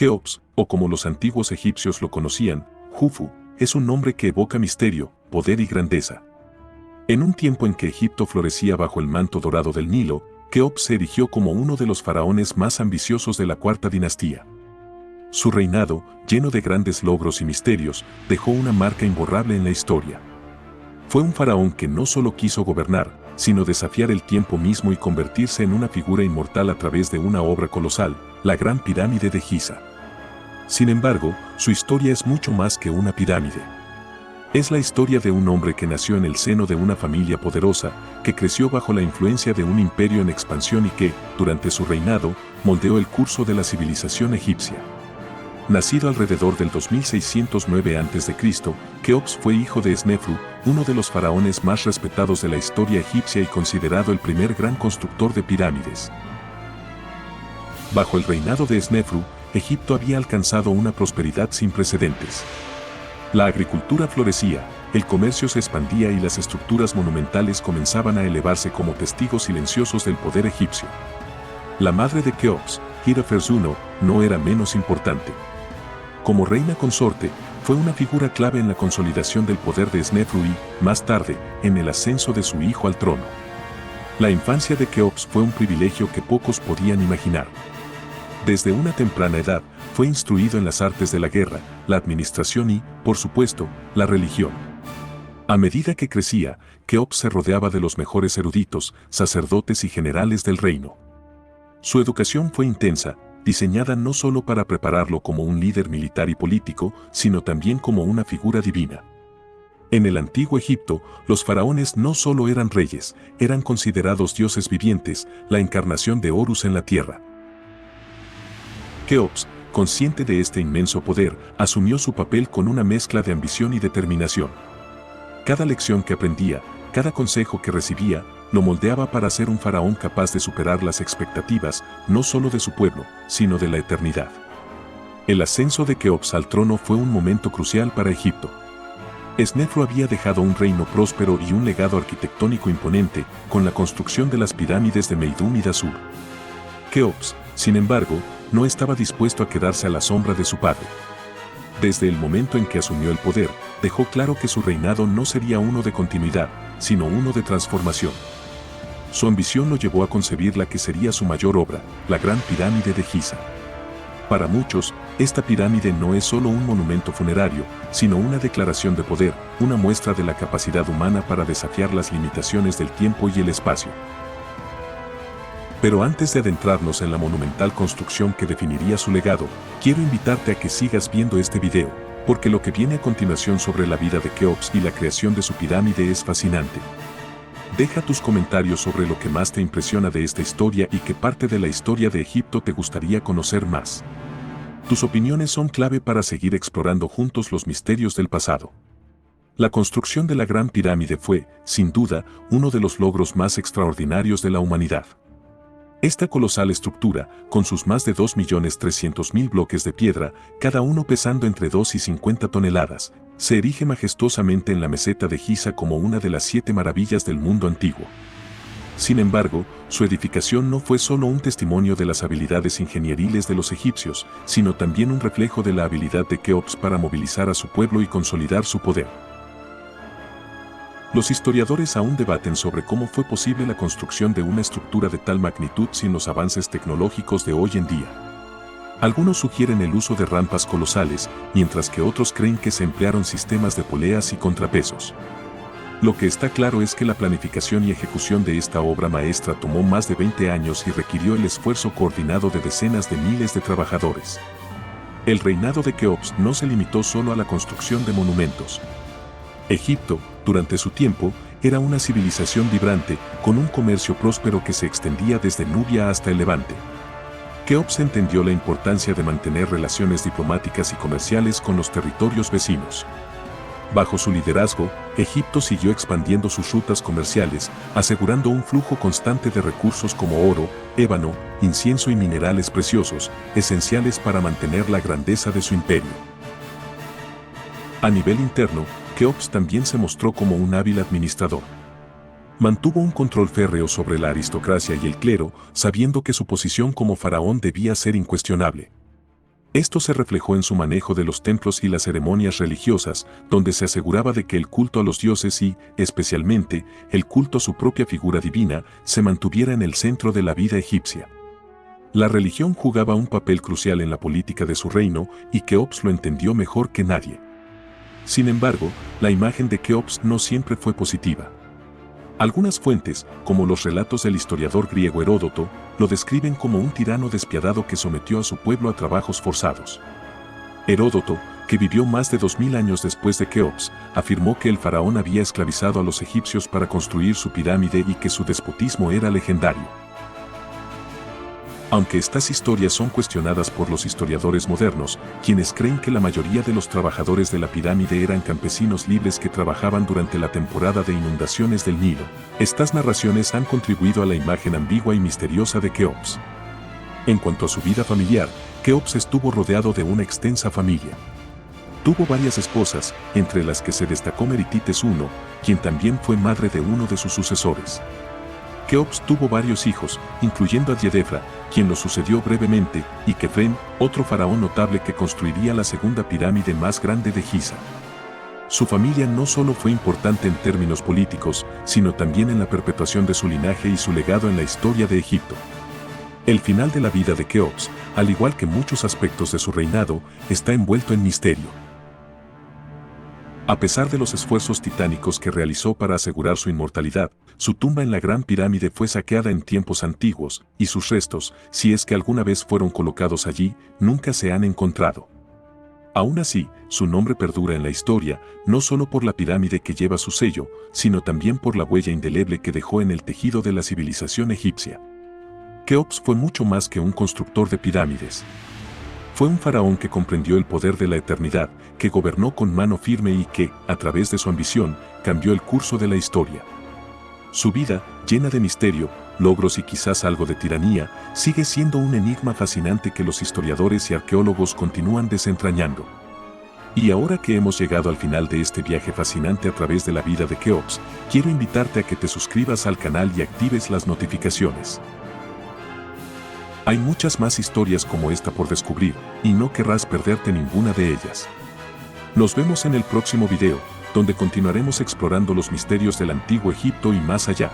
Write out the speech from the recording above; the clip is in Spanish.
Keops, o como los antiguos egipcios lo conocían, Jufu, es un nombre que evoca misterio, poder y grandeza. En un tiempo en que Egipto florecía bajo el manto dorado del Nilo, Keops se erigió como uno de los faraones más ambiciosos de la cuarta dinastía. Su reinado, lleno de grandes logros y misterios, dejó una marca imborrable en la historia. Fue un faraón que no solo quiso gobernar, sino desafiar el tiempo mismo y convertirse en una figura inmortal a través de una obra colosal, la Gran Pirámide de Giza. Sin embargo, su historia es mucho más que una pirámide. Es la historia de un hombre que nació en el seno de una familia poderosa, que creció bajo la influencia de un imperio en expansión y que, durante su reinado, moldeó el curso de la civilización egipcia. Nacido alrededor del 2609 a.C., Keops fue hijo de Snefru, uno de los faraones más respetados de la historia egipcia y considerado el primer gran constructor de pirámides. Bajo el reinado de Snefru, Egipto había alcanzado una prosperidad sin precedentes. La agricultura florecía, el comercio se expandía y las estructuras monumentales comenzaban a elevarse como testigos silenciosos del poder egipcio. La madre de Keops, Hira-Ferzuno, no era menos importante. Como reina consorte, fue una figura clave en la consolidación del poder de Snefru y, más tarde, en el ascenso de su hijo al trono. La infancia de Keops fue un privilegio que pocos podían imaginar. Desde una temprana edad, fue instruido en las artes de la guerra, la administración y, por supuesto, la religión. A medida que crecía, Keops se rodeaba de los mejores eruditos, sacerdotes y generales del reino. Su educación fue intensa, diseñada no solo para prepararlo como un líder militar y político, sino también como una figura divina. En el antiguo Egipto, los faraones no solo eran reyes, eran considerados dioses vivientes, la encarnación de Horus en la tierra. Keops, consciente de este inmenso poder, asumió su papel con una mezcla de ambición y determinación. Cada lección que aprendía, cada consejo que recibía, lo moldeaba para ser un faraón capaz de superar las expectativas, no solo de su pueblo, sino de la eternidad. El ascenso de Keops al trono fue un momento crucial para Egipto. Snefru había dejado un reino próspero y un legado arquitectónico imponente, con la construcción de las pirámides de Meidum y Dashur. Keops, sin embargo, no estaba dispuesto a quedarse a la sombra de su padre. Desde el momento en que asumió el poder, dejó claro que su reinado no sería uno de continuidad, sino uno de transformación. Su ambición lo llevó a concebir la que sería su mayor obra, la Gran Pirámide de Giza. Para muchos, esta pirámide no es solo un monumento funerario, sino una declaración de poder, una muestra de la capacidad humana para desafiar las limitaciones del tiempo y el espacio. Pero antes de adentrarnos en la monumental construcción que definiría su legado, quiero invitarte a que sigas viendo este video, porque lo que viene a continuación sobre la vida de Keops y la creación de su pirámide es fascinante. Deja tus comentarios sobre lo que más te impresiona de esta historia y qué parte de la historia de Egipto te gustaría conocer más. Tus opiniones son clave para seguir explorando juntos los misterios del pasado. La construcción de la Gran Pirámide fue, sin duda, uno de los logros más extraordinarios de la humanidad. Esta colosal estructura, con sus más de 2.300.000 bloques de piedra, cada uno pesando entre 2 y 50 toneladas, se erige majestuosamente en la meseta de Giza como una de las 7 maravillas del mundo antiguo. Sin embargo, su edificación no fue solo un testimonio de las habilidades ingenieriles de los egipcios, sino también un reflejo de la habilidad de Keops para movilizar a su pueblo y consolidar su poder. Los historiadores aún debaten sobre cómo fue posible la construcción de una estructura de tal magnitud sin los avances tecnológicos de hoy en día. Algunos sugieren el uso de rampas colosales, mientras que otros creen que se emplearon sistemas de poleas y contrapesos. Lo que está claro es que la planificación y ejecución de esta obra maestra tomó más de 20 años y requirió el esfuerzo coordinado de decenas de miles de trabajadores. El reinado de Keops no se limitó solo a la construcción de monumentos. Egipto, durante su tiempo, era una civilización vibrante, con un comercio próspero que se extendía desde Nubia hasta el Levante. Keops entendió la importancia de mantener relaciones diplomáticas y comerciales con los territorios vecinos. Bajo su liderazgo, Egipto siguió expandiendo sus rutas comerciales, asegurando un flujo constante de recursos como oro, ébano, incienso y minerales preciosos, esenciales para mantener la grandeza de su imperio. A nivel interno, Keops también se mostró como un hábil administrador. Mantuvo un control férreo sobre la aristocracia y el clero, sabiendo que su posición como faraón debía ser incuestionable. Esto se reflejó en su manejo de los templos y las ceremonias religiosas, donde se aseguraba de que el culto a los dioses y, especialmente, el culto a su propia figura divina, se mantuviera en el centro de la vida egipcia. La religión jugaba un papel crucial en la política de su reino y Keops lo entendió mejor que nadie. Sin embargo, la imagen de Keops no siempre fue positiva. Algunas fuentes, como los relatos del historiador griego Heródoto, lo describen como un tirano despiadado que sometió a su pueblo a trabajos forzados. Heródoto, que vivió más de 2000 años después de Keops, afirmó que el faraón había esclavizado a los egipcios para construir su pirámide y que su despotismo era legendario. Aunque estas historias son cuestionadas por los historiadores modernos, quienes creen que la mayoría de los trabajadores de la pirámide eran campesinos libres que trabajaban durante la temporada de inundaciones del Nilo, estas narraciones han contribuido a la imagen ambigua y misteriosa de Keops. En cuanto a su vida familiar, Keops estuvo rodeado de una extensa familia. Tuvo varias esposas, entre las que se destacó Meritites I, quien también fue madre de uno de sus sucesores. Keops tuvo varios hijos, incluyendo a Diedefra, quien lo sucedió brevemente, y Kefren, otro faraón notable que construiría la segunda pirámide más grande de Giza. Su familia no solo fue importante en términos políticos, sino también en la perpetuación de su linaje y su legado en la historia de Egipto. El final de la vida de Keops, al igual que muchos aspectos de su reinado, está envuelto en misterio. A pesar de los esfuerzos titánicos que realizó para asegurar su inmortalidad, su tumba en la Gran Pirámide fue saqueada en tiempos antiguos, y sus restos, si es que alguna vez fueron colocados allí, nunca se han encontrado. Aún así, su nombre perdura en la historia, no solo por la pirámide que lleva su sello, sino también por la huella indeleble que dejó en el tejido de la civilización egipcia. Keops fue mucho más que un constructor de pirámides. Fue un faraón que comprendió el poder de la eternidad, que gobernó con mano firme y que, a través de su ambición, cambió el curso de la historia. Su vida, llena de misterio, logros y quizás algo de tiranía, sigue siendo un enigma fascinante que los historiadores y arqueólogos continúan desentrañando. Y ahora que hemos llegado al final de este viaje fascinante a través de la vida de Keops, quiero invitarte a que te suscribas al canal y actives las notificaciones. Hay muchas más historias como esta por descubrir, y no querrás perderte ninguna de ellas. Nos vemos en el próximo video, donde continuaremos explorando los misterios del antiguo Egipto y más allá.